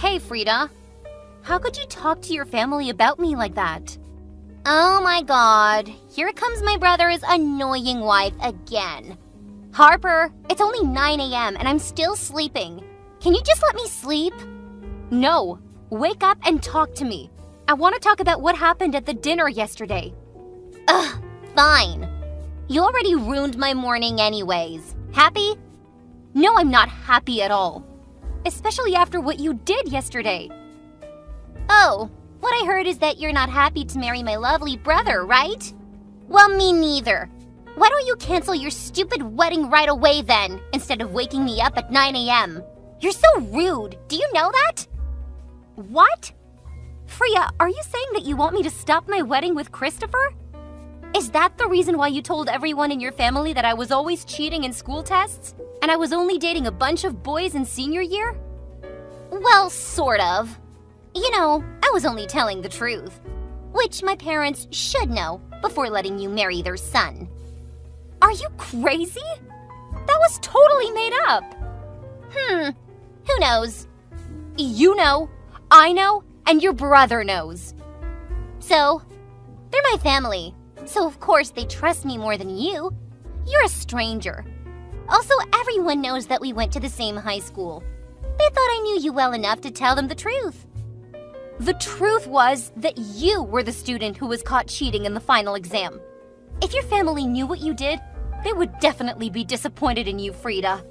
Hey, Frida. How could you talk to your family about me like that? Oh my god, here comes my brother's annoying wife again. Harper, it's only 9 a.m. and I'm still sleeping. Can you just let me sleep? No, wake up and talk to me. I want to talk about what happened at the dinner yesterday. Ugh, fine. You already ruined my morning anyways. Happy? No, I'm not happy at all. Especially after what you did yesterday. Oh, what I heard is that you're not happy to marry my lovely brother, right? Well, me neither. Why don't you cancel your stupid wedding right away then, instead of waking me up at 9 a.m.? You're so rude. Do you know that? What? Freya, are you saying that you want me to stop my wedding with Christopher? Is that the reason why you told everyone in your family that I was always cheating in school tests? And I was only dating a bunch of boys in senior year? Well, sort of. You know, I was only telling the truth. Which my parents should know before letting you marry their son. Are you crazy? That was totally made up. Who knows? You know, I know, and your brother knows. So, they're my family, so of course they trust me more than you. You're a stranger. Also, everyone knows that we went to the same high school. They thought I knew you well enough to tell them the truth. The truth was that you were the student who was caught cheating in the final exam. If your family knew what you did, they would definitely be disappointed in you, Frida.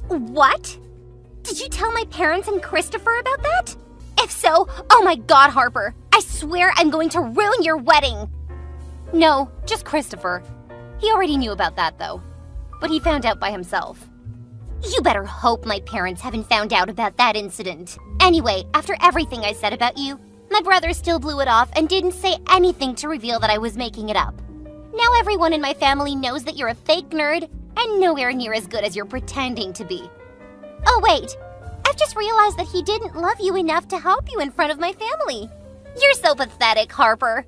What? Did you tell my parents and Christopher about that? If so, oh my god, Harper, I swear I'm going to ruin your wedding. No, just Christopher. He already knew about that, though. But he found out by himself. You better hope my parents haven't found out about that incident. Anyway, after everything I said about you, my brother still blew it off and didn't say anything to reveal that I was making it up. Now everyone in my family knows that you're a fake nerd and nowhere near as good as you're pretending to be. Oh wait, I've just realized that he didn't love you enough to help you in front of my family. You're so pathetic, Harper.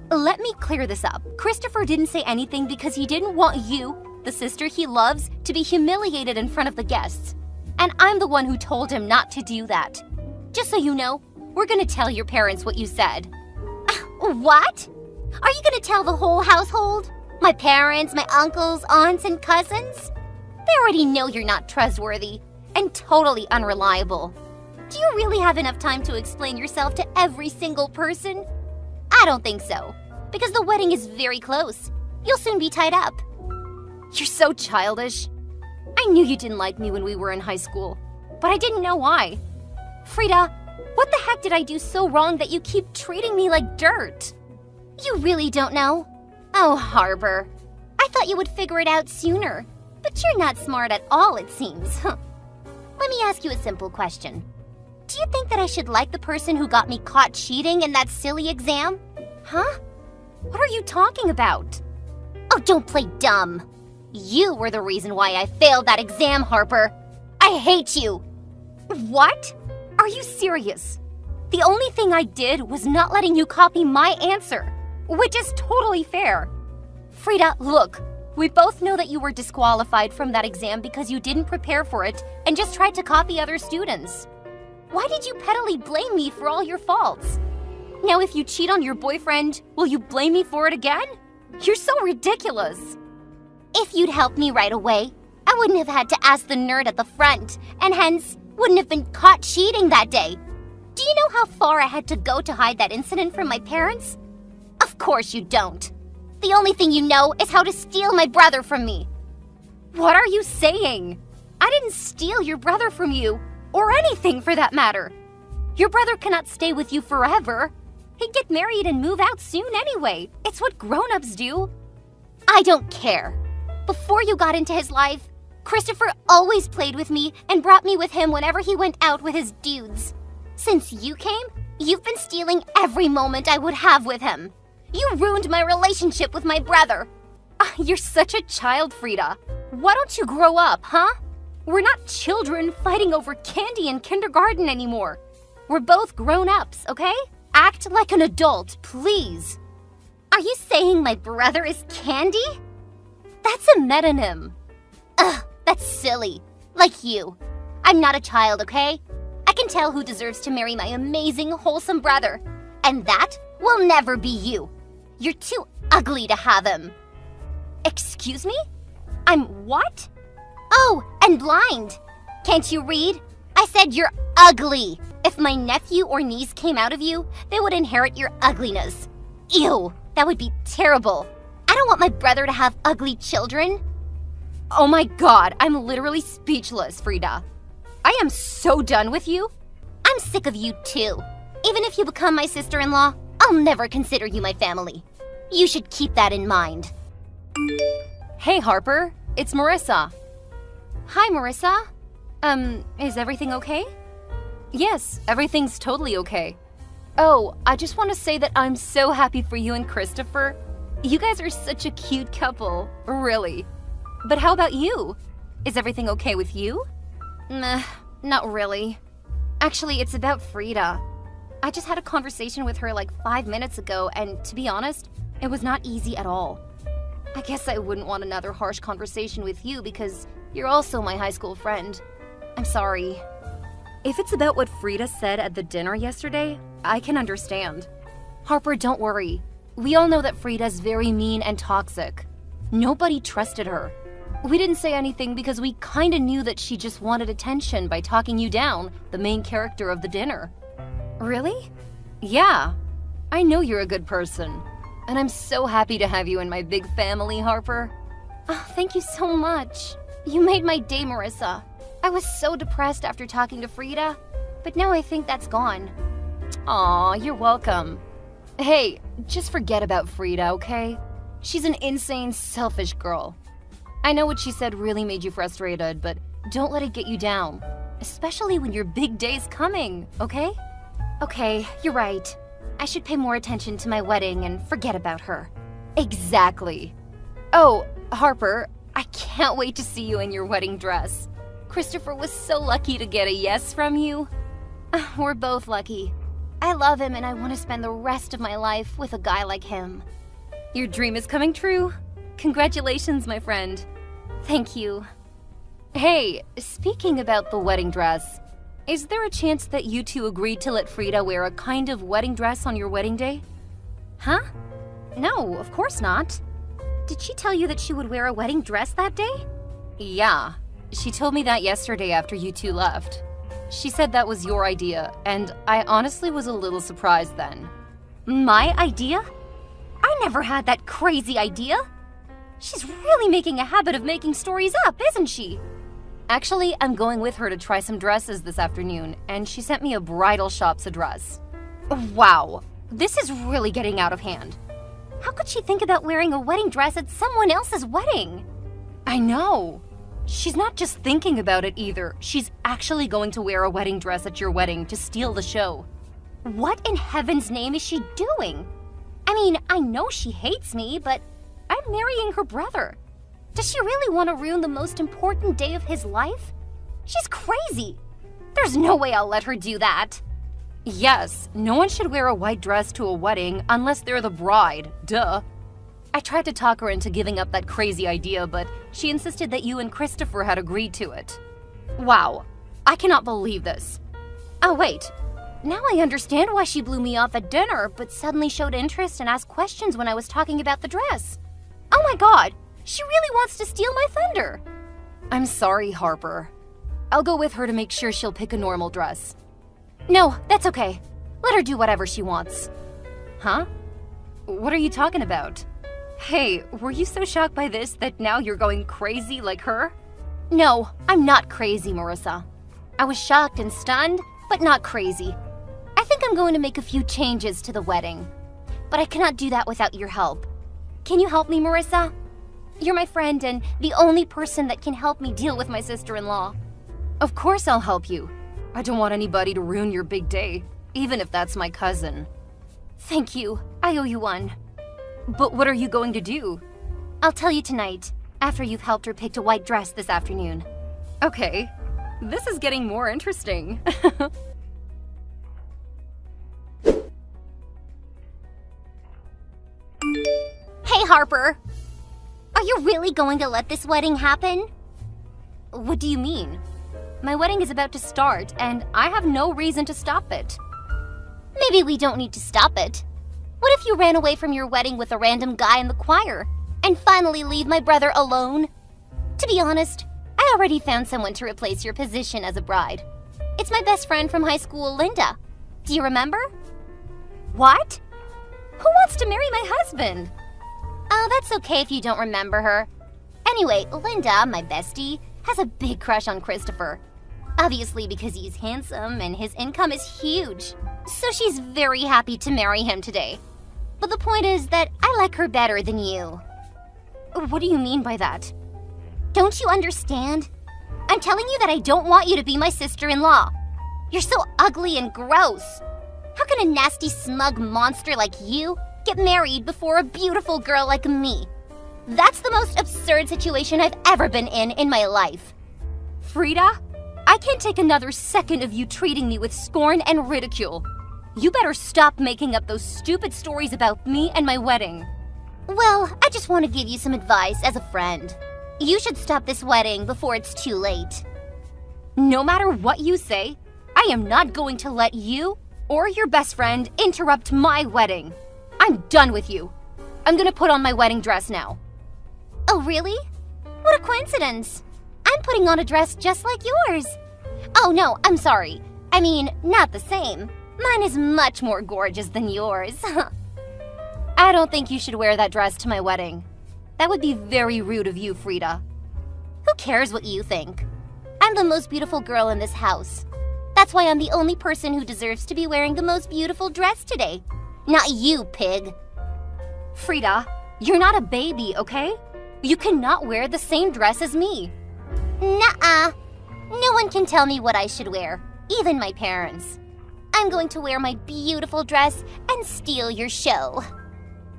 Let me clear this up. Christopher didn't say anything because he didn't want you, the sister he loves, to be humiliated in front of the guests. And I'm the one who told him not to do that. Just so you know, we're gonna tell your parents what you said. What? Are you gonna tell the whole household? My parents, my uncles, aunts, and cousins? They already know you're not trustworthy and totally unreliable. Do you really have enough time to explain yourself to every single person? I don't think so, because the wedding is very close. You'll soon be tied up. You're so childish. I knew you didn't like me when we were in high school, but I didn't know why. Frida, what the heck did I do so wrong that you keep treating me like dirt? You really don't know? Oh, Harper. I thought you would figure it out sooner, but you're not smart at all, it seems. Let me ask you a simple question. Do you think that I should like the person who got me caught cheating in that silly exam? Huh? What are you talking about? Oh, don't play dumb. You were the reason why I failed that exam, Harper. I hate you. What? Are you serious? The only thing I did was not letting you copy my answer, which is totally fair. Frida, look, we both know that you were disqualified from that exam because you didn't prepare for it and just tried to copy other students. Why did you pettily blame me for all your faults? Now, if you cheat on your boyfriend, will you blame me for it again? You're so ridiculous. If you'd helped me right away, I wouldn't have had to ask the nerd at the front, and hence wouldn't have been caught cheating that day. Do you know how far I had to go to hide that incident from my parents? Of course you don't. The only thing you know is how to steal my brother from me. What are you saying? I didn't steal your brother from you, or anything for that matter. Your brother cannot stay with you forever. He'd get married and move out soon anyway. It's what grown-ups do. I don't care. Before you got into his life, Christopher always played with me and brought me with him whenever he went out with his dudes. Since you came, you've been stealing every moment I would have with him. You ruined my relationship with my brother. You're such a child, Frida. Why don't you grow up, huh? We're not children fighting over candy in kindergarten anymore. We're both grown-ups, okay? Act like an adult, please. Are you saying my brother is candy? That's a metonym. Ugh, that's silly. Like you. I'm not a child, okay? I I can tell who deserves to marry my amazing, wholesome brother. And that will never be you. You're too ugly to have him. Excuse me? I'm what? Oh, and blind. Can't you read? I said you're ugly. If my nephew or niece came out of you, they would inherit your ugliness. Ew, that would be terrible. I don't want my brother to have ugly children. Oh my god, I'm literally speechless, Frida. I am so done with you. I'm sick of you too. Even if you become my sister-in-law, I'll never consider you my family. You should keep that in mind. Hey Harper, it's Marissa. Hi, Marissa. Is everything okay? Yes, everything's totally okay. Oh, I just want to say that I'm so happy for you and Christopher. You guys are such a cute couple, really. But how about you? Is everything okay with you? Nah, not really. Actually, it's about Frida. I just had a conversation with her like 5 minutes ago, and to be honest, it was not easy at all. I guess I wouldn't want another harsh conversation with you because you're also my high school friend. I'm sorry. If it's about what Frida said at the dinner yesterday, I can understand. Harper, don't worry. We all know that Frida's very mean and toxic. Nobody trusted her. We didn't say anything because we kinda knew that she just wanted attention by talking you down, the main character of the dinner. Really? Yeah. I know you're a good person. And I'm so happy to have you in my big family, Harper. Oh, thank you so much. You made my day, Marissa. I was so depressed after talking to Frida, but now I think that's gone. Aw, you're welcome. Hey, just forget about Frida, okay? She's an insane, selfish girl. I know what she said really made you frustrated, but don't let it get you down. Especially when your big day's coming, okay? Okay, you're right. I should pay more attention to my wedding and forget about her. Exactly. Oh, Harper, I can't wait to see you in your wedding dress. Christopher was so lucky to get a yes from you. We're both lucky. I love him and I want to spend the rest of my life with a guy like him. Your dream is coming true. Congratulations, my friend. Thank you. Hey, speaking about the wedding dress, is there a chance that you two agreed to let Frida wear a kind of wedding dress on your wedding day? Huh? No, of course not. Did she tell you that she would wear a wedding dress that day? Yeah, she told me that yesterday after you two left. She said that was your idea, and I honestly was a little surprised then. My idea? I never had that crazy idea. She's really making a habit of making stories up, isn't she? Actually, I'm going with her to try some dresses this afternoon, and she sent me a bridal shop's address. Wow, this is really getting out of hand. How could she think about wearing a wedding dress at someone else's wedding? I know. She's not just thinking about it either. She's actually going to wear a wedding dress at your wedding to steal the show. What in heaven's name is she doing? I mean, I know she hates me, but I'm marrying her brother. Does she really want to ruin the most important day of his life? She's crazy. There's no way I'll let her do that. Yes, no one should wear a white dress to a wedding unless they're the bride. Duh. I tried to talk her into giving up that crazy idea, but she insisted that you and Christopher had agreed to it. Wow, I cannot believe this. Oh, wait. Now I understand why she blew me off at dinner, but suddenly showed interest and asked questions when I was talking about the dress. Oh my god, she really wants to steal my thunder. I'm sorry, Harper. I'll go with her to make sure she'll pick a normal dress. No, that's okay. Let her do whatever she wants. Huh? What are you talking about? Hey, were you so shocked by this that now you're going crazy like her? No, I'm not crazy, Marissa. I was shocked and stunned, but not crazy. I think I'm going to make a few changes to the wedding. But I cannot do that without your help. Can you help me, Marissa? You're my friend and the only person that can help me deal with my sister-in-law. Of course I'll help you. I don't want anybody to ruin your big day, even if that's my cousin. Thank you. I owe you one. But what are you going to do? I'll tell you tonight, after you've helped her pick a white dress this afternoon. Okay. This is getting more interesting. Hey, Harper! Are you really going to let this wedding happen? What do you mean? My wedding is about to start, and I have no reason to stop it. Maybe we don't need to stop it. What if you ran away from your wedding with a random guy in the choir and finally leave my brother alone? To be honest, I already found someone to replace your position as a bride. It's my best friend from high school, Linda. Do you remember? What? Who wants to marry my husband? Oh, that's okay if you don't remember her. Anyway, Linda, my bestie, has a big crush on Christopher. Obviously because he's handsome and his income is huge. So she's very happy to marry him today. But the point is that I like her better than you. What do you mean by that? Don't you understand? I'm telling you that I don't want you to be my sister-in-law. You're so ugly and gross. How can a nasty, smug monster like you get married before a beautiful girl like me? That's the most absurd situation I've ever been in my life. Frida, I can't take another second of you treating me with scorn and ridicule. You better stop making up those stupid stories about me and my wedding. Well, I just want to give you some advice as a friend. You should stop this wedding before it's too late. No matter what you say, I am not going to let you or your best friend interrupt my wedding. I'm done with you. I'm gonna put on my wedding dress now. Oh, really? What a coincidence. I'm putting on a dress just like yours. Oh, no, I'm sorry. I mean, not the same. Mine is much more gorgeous than yours. I don't think you should wear that dress to my wedding. That would be very rude of you, Frida. Who cares what you think? I'm the most beautiful girl in this house. That's why I'm the only person who deserves to be wearing the most beautiful dress today. Not you, pig. Frida, you're not a baby, okay? You cannot wear the same dress as me. Nuh-uh. No one can tell me what I should wear, even my parents. I'm going to wear my beautiful dress and steal your show.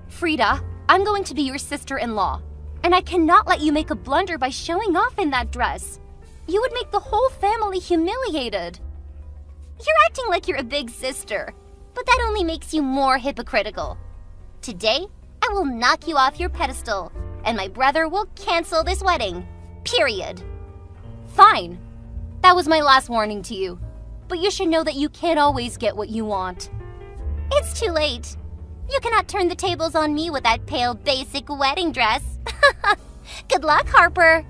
Frida, I'm going to be your sister-in-law, and I cannot let you make a blunder by showing off in that dress. You would make the whole family humiliated. You're acting like you're a big sister, but that only makes you more hypocritical. Today, I will knock you off your pedestal, and my brother will cancel this wedding. Period. Fine. That was my last warning to you. But you should know that you can't always get what you want. It's too late. You cannot turn the tables on me with that pale, basic wedding dress. Good luck, Harper.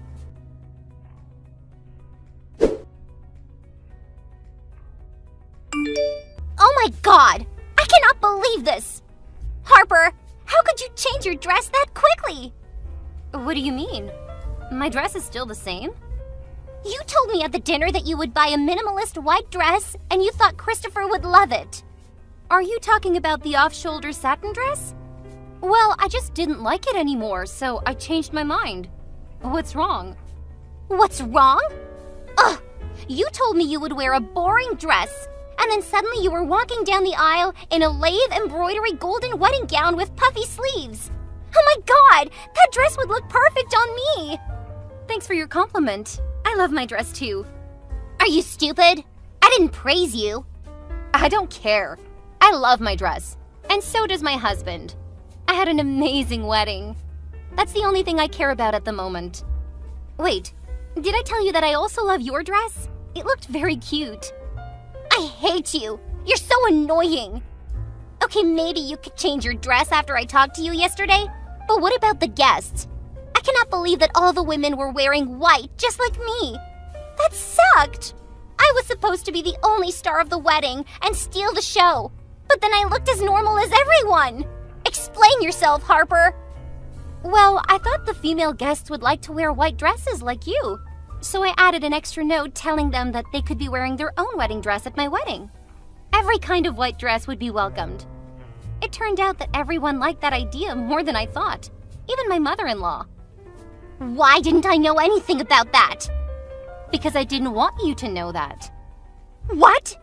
Oh my God! I cannot believe this! Harper, how could you change your dress that quickly? What do you mean? My dress is still the same? You told me at the dinner that you would buy a minimalist white dress and you thought Christopher would love it. Are you talking about the off-shoulder satin dress? Well, I just didn't like it anymore, so I changed my mind. What's wrong? What's wrong? Ugh! You told me you would wear a boring dress, and then suddenly you were walking down the aisle in a lathe embroidery golden wedding gown with puffy sleeves. Oh my God! That dress would look perfect on me! Thanks for your compliment. I love my dress too. Are you stupid? I didn't praise you. I don't care. I love my dress. And so does my husband. I had an amazing wedding. That's the only thing I care about at the moment. Wait, did I tell you that I also love your dress? It looked very cute. I hate you. You're so annoying. Okay, maybe you could change your dress after I talked to you yesterday, but what about the guests? I cannot believe that all the women were wearing white just like me. That sucked. I was supposed to be the only star of the wedding and steal the show, but then I looked as normal as everyone. Explain yourself, Harper. Well, I thought the female guests would like to wear white dresses like you. So I added an extra note telling them that they could be wearing their own wedding dress at my wedding. Every kind of white dress would be welcomed. It turned out that everyone liked that idea more than I thought, even my mother-in-law. Why didn't I know anything about that? Because I didn't want you to know that. What?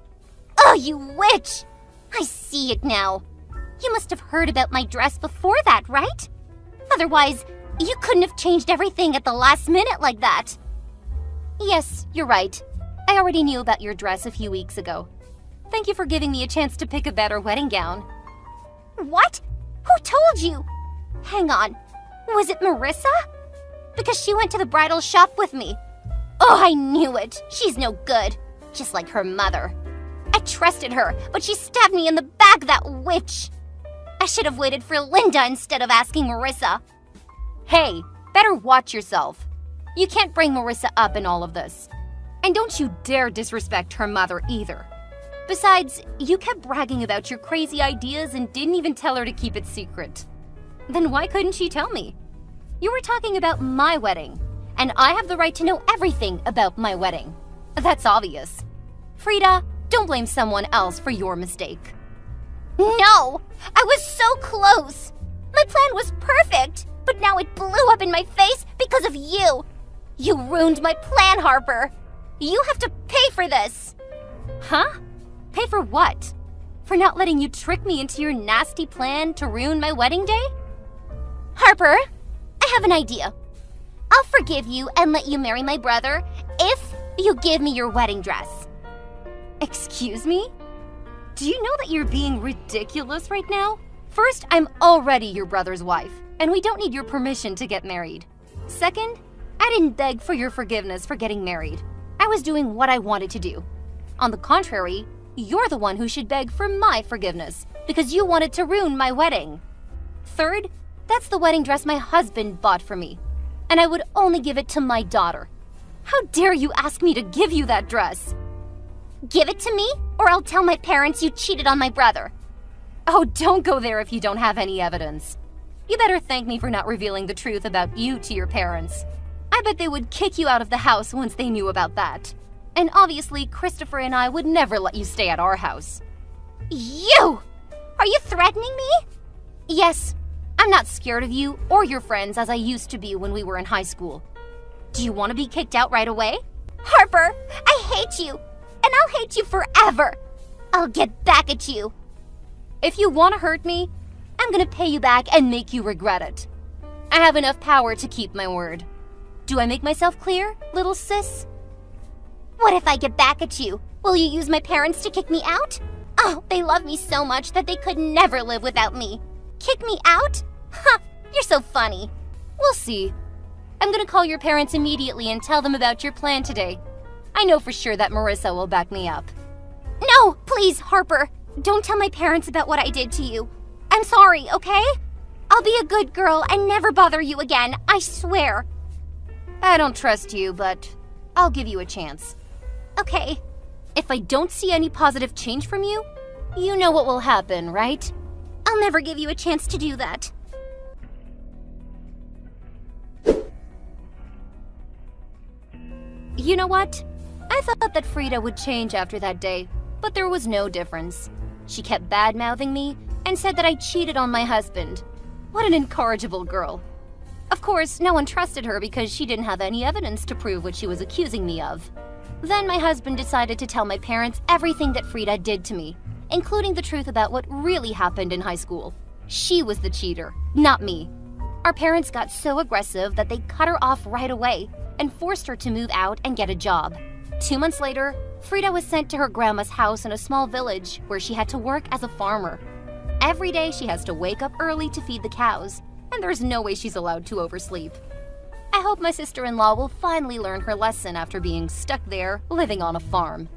Oh, you witch! I see it now. You must have heard about my dress before that, right? Otherwise, you couldn't have changed everything at the last minute like that. Yes, you're right. I already knew about your dress a few weeks ago. Thank you for giving me a chance to pick a better wedding gown. What? Who told you? Hang on. Was it Marissa? Because she went to the bridal shop with me. Oh, I knew it. She's no good. Just like her mother. I trusted her, but she stabbed me in the back, that witch. I should have waited for Linda instead of asking Marissa. Hey, better watch yourself. You can't bring Marissa up in all of this. And don't you dare disrespect her mother either. Besides, you kept bragging about your crazy ideas and didn't even tell her to keep it secret. Then why couldn't she tell me? You were talking about my wedding, and I have the right to know everything about my wedding. That's obvious. Frida, don't blame someone else for your mistake. No! I was so close! My plan was perfect, but now it blew up in my face because of you! You ruined my plan, Harper! You have to pay for this! Huh? Pay for what? For not letting you trick me into your nasty plan to ruin my wedding day? Harper, I have an idea. I'll forgive you and let you marry my brother if you give me your wedding dress. Excuse me? Do you know that you're being ridiculous right now? First, I'm already your brother's wife, and we don't need your permission to get married. Second, I didn't beg for your forgiveness for getting married. I was doing what I wanted to do. On the contrary, you're the one who should beg for my forgiveness because you wanted to ruin my wedding. Third, that's the wedding dress my husband bought for me, and I would only give it to my daughter. How dare you ask me to give you that dress? Give it to me, or I'll tell my parents you cheated on my brother. Oh, don't go there if you don't have any evidence. You better thank me for not revealing the truth about you to your parents. I bet they would kick you out of the house once they knew about that. And obviously, Christopher and I would never let you stay at our house. You! Are you threatening me? Yes. I'm not scared of you or your friends as I used to be when we were in high school. Do you want to be kicked out right away? Harper, I hate you! And I'll hate you forever! I'll get back at you! If you want to hurt me, I'm gonna pay you back and make you regret it. I have enough power to keep my word. Do I make myself clear, little sis? What if I get back at you? Will you use my parents to kick me out? Oh, they love me so much that they could never live without me. Kick me out? Huh, you're so funny. We'll see. I'm gonna call your parents immediately and tell them about your plan today. I know for sure that Marissa will back me up. No, please, Harper. Don't tell my parents about what I did to you. I'm sorry, okay? I'll be a good girl and never bother you again, I swear. I don't trust you, but I'll give you a chance. Okay. If I don't see any positive change from you, you know what will happen, right? I'll never give you a chance to do that. You know what? I thought that Frida would change after that day, but there was no difference. She kept bad-mouthing me and said that I cheated on my husband. What an incorrigible girl. Of course, no one trusted her because she didn't have any evidence to prove what she was accusing me of. Then my husband decided to tell my parents everything that Frida did to me, including the truth about what really happened in high school. She was the cheater, not me. Our parents got so aggressive that they cut her off right away and forced her to move out and get a job. 2 months later, Frida was sent to her grandma's house in a small village where she had to work as a farmer. Every day she has to wake up early to feed the cows, and there's no way she's allowed to oversleep. I hope my sister-in-law will finally learn her lesson after being stuck there living on a farm.